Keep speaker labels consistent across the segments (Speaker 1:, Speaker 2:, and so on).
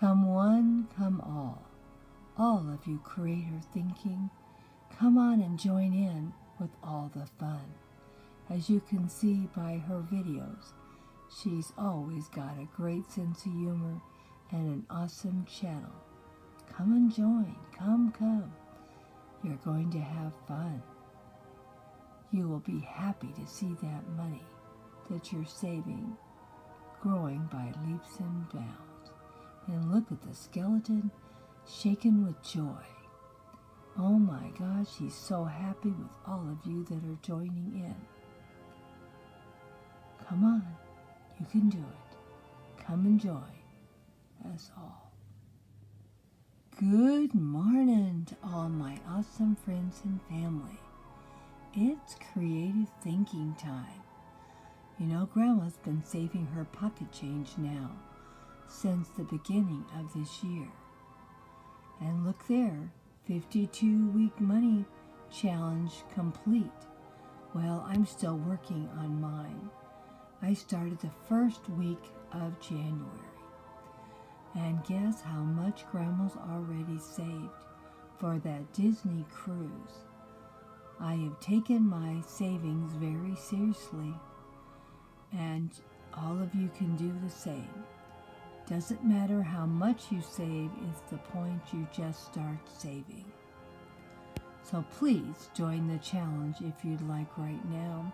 Speaker 1: Come one, come all of you creator thinking, come on and join in with all the fun. As you can see by her videos, she's always got a great sense of humor and an awesome channel. Come and join, come. You're going to have fun. You will be happy to see that money that you're saving growing by leaps and bounds. And look at the skeleton shaking with joy. Oh my gosh, he's so happy with all of you that are joining in. Come on, you can do it. Come and join us all. Good morning to all my awesome friends and family. It's creative thinking time. You know, Grandma's been saving her pocket change now since the beginning of this year. And look there, 52-week money challenge complete. Well, I'm still working on mine. I started the first week of January. And guess how much Grandma's already saved for that Disney cruise. I have taken my savings very seriously, and all of you can do the same. Doesn't matter how much you save, it's the point you just start saving. So please join the challenge if you'd like right now.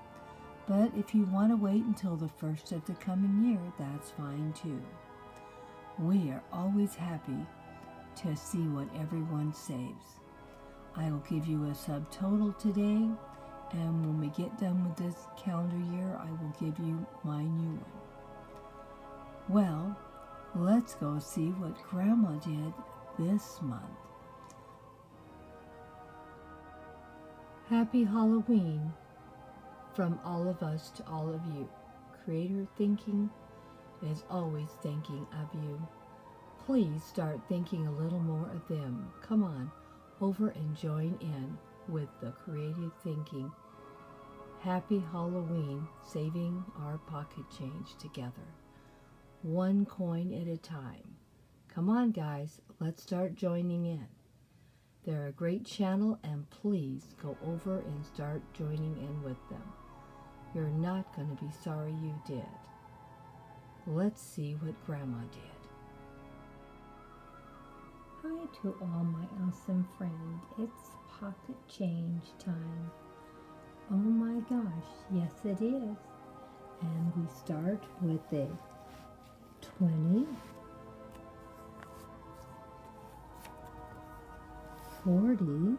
Speaker 1: But if you want to wait until the first of the coming year, that's fine too. We are always happy to see what everyone saves. I will give you a subtotal today, and when we get done with this calendar year, I will give you my new one. Well, let's go see what Grandma did this month. Happy Halloween from all of us to all of you. Creator thinking is always thinking of you. Please start thinking a little more of them. Come on over and join in with the creative thinking. Happy Halloween, saving our pocket change together. One coin at a time. Come on, guys, let's start joining in. They're a great channel, and please go over and start joining in with them. You're not going to be sorry you did. Let's see what Grandma did.
Speaker 2: Hi to all my awesome friends. It's pocket change time. Oh my gosh, yes it is. And we start with a 20, 40,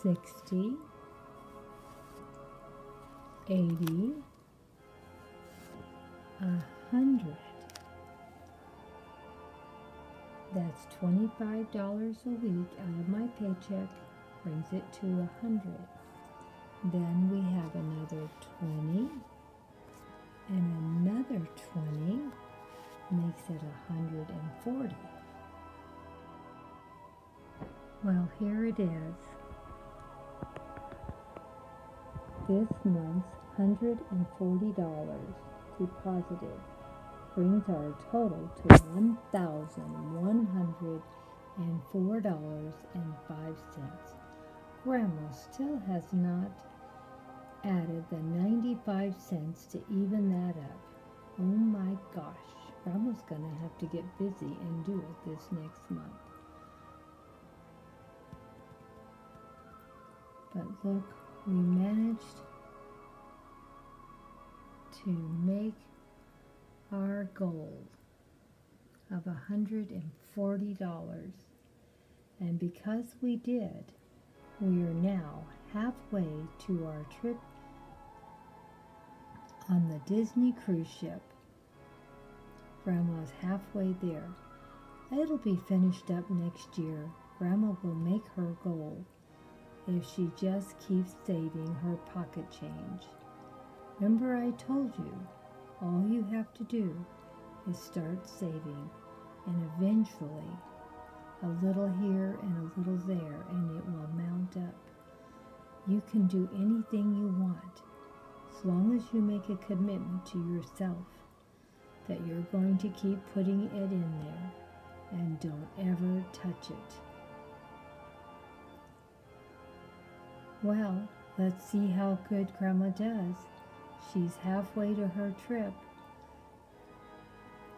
Speaker 2: 60, 80, 100. That's $25 a week out of my paycheck, brings it to 100. Then we have another 20 and another 20, makes it 140. Well, here it is. This month's $140 deposited brings our total to $1,104.05. Grandma still has not added the 95 cents to even that up. Oh my gosh, Grandma's gonna have to get busy and do it this next month. But look, we managed to make our goal of $140, and because we did, we are now halfway to our trip on the Disney cruise ship. Grandma's halfway there. It'll be finished up next year. Grandma will make her goal if she just keeps saving her pocket change. Remember I told you, all you have to do is start saving, and eventually a little here and a little there, and it will mount up. You can do anything you want as long as you make a commitment to yourself. that you're going to keep putting it in there and don't ever touch it. Well, let's see how good Grandma does. She's halfway to her trip.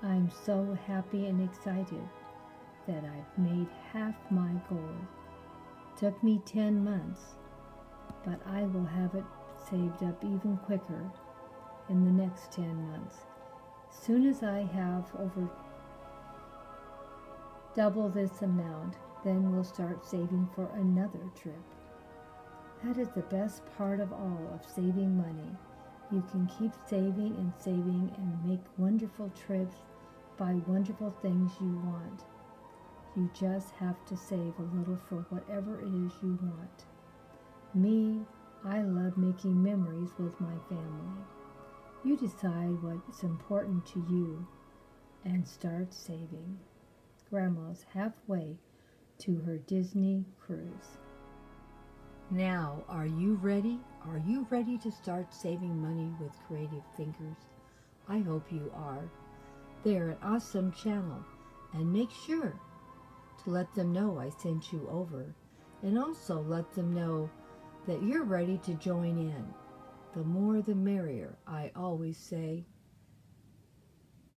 Speaker 2: I'm so happy and excited that I've made half my goal. Took me 10 months, but I will have it saved up even quicker in the next 10 months. Soon as I have over double this amount, then we'll start saving for another trip. That is the best part of all of saving money. You can keep saving and make wonderful trips, buy wonderful things you want. You just have to save a little for whatever it is you want. Me, I love making memories with my family. You decide what's important to you and start saving. Grandma's halfway to her Disney cruise.
Speaker 1: Now, are you ready? Are you ready to start saving money with Creative Thinkers? I hope you are. They're an awesome channel, and make sure to let them know I sent you over, and also let them know that you're ready to join in. The more the merrier, I always say.